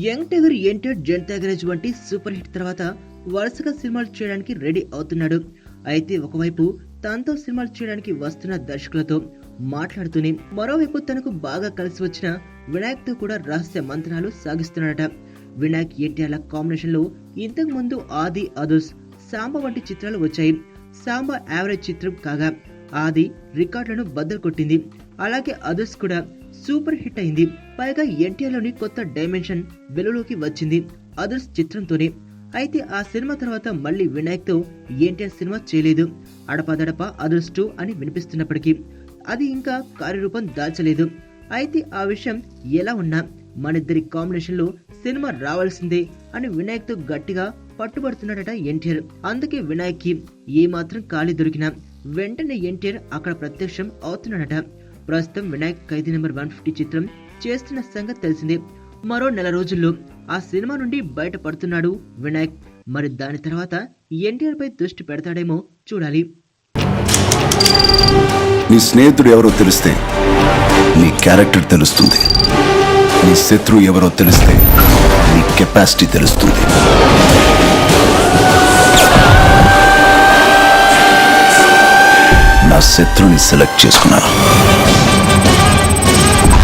Young tiger NTR Janata garage వంటి super hit తర్వాత వరుసగా సినిమాలు చేయడానికి రెడీ అవుతున్నాడు. అయితే ఒకవైపు తనతో సినిమాలు చేయడానికి వస్తున్న దర్శకులతో మాట్లాడుతూనే మరోవైపు తనకు బాగా కలిసి వచ్చిన వినాయక్ తో కూడా రహస్య మంత్రాలు సాగిస్తున్నాడట. వినాయక్ ఎన్టీఆర్ల కాంబినేషన్ లో ఇంతకు ముందు ఆది, అదుర్స్, సాంబ వంటి చిత్రాలు వచ్చాయి. సాంబ యావరేజ్ చిత్రం కాగా ఆది రికార్డులను బద్దలు కొట్టింది. అలాగే అదుర్స్ కూడా సూపర్ హిట్ అయింది. పైగా ఎన్టీఆర్ లోని కొత్త డైమెన్షన్ వెలుగులోకి వచ్చింది అదుర్స్ చిత్రంతోనే. అయితే ఆ సినిమా తర్వాత మళ్ళీ వినాయక్ తో ఎన్టీఆర్ సినిమా చేయలేదు. అడపాదడప అదుర్స్ 2 అని వినిపిస్తున్నప్పటికీ అది ఇంకా కార్యరూపం దాల్చలేదు. అయితే ఆ విషయం ఎలా ఉన్నా మనిద్దరి కాంబినేషన్ లో సినిమా రావాల్సిందే అని వినాయక్ తో గట్టిగా పట్టుబడుతున్నాడట ఎన్టీఆర్. అందుకే వినాయక్ కి ఏ మాత్రం ఖాళీ దొరికినా వెంటనే ఎన్టీఆర్ అక్కడ ప్రత్యక్షం అవుతున్నాడట. ప్రస్తుతం వినాయక్ ఖైదీ నెంబర్ 150 చిత్రం చేస్తున్న సంగతి తెలిసిందే. మరో నెల రోజుల్లో ఆ సినిమా నుండి బయటపడుతున్నాడు వినాయక్. మరి దాని తర్వాత ఎన్టీఆర్ పై దృష్టి పెడతాడేమో చూడాలి. నీ స్నేహితుడు ఎవరో తెలిస్తే నీ క్యారెక్టర్ తెలుస్తుంది. నీ శత్రువు ఎవరో తెలిస్తే నీ కెపాసిటీ తెలుస్తుంది. నా శత్రుని సెలెక్ట్ చేసుకున్నాను.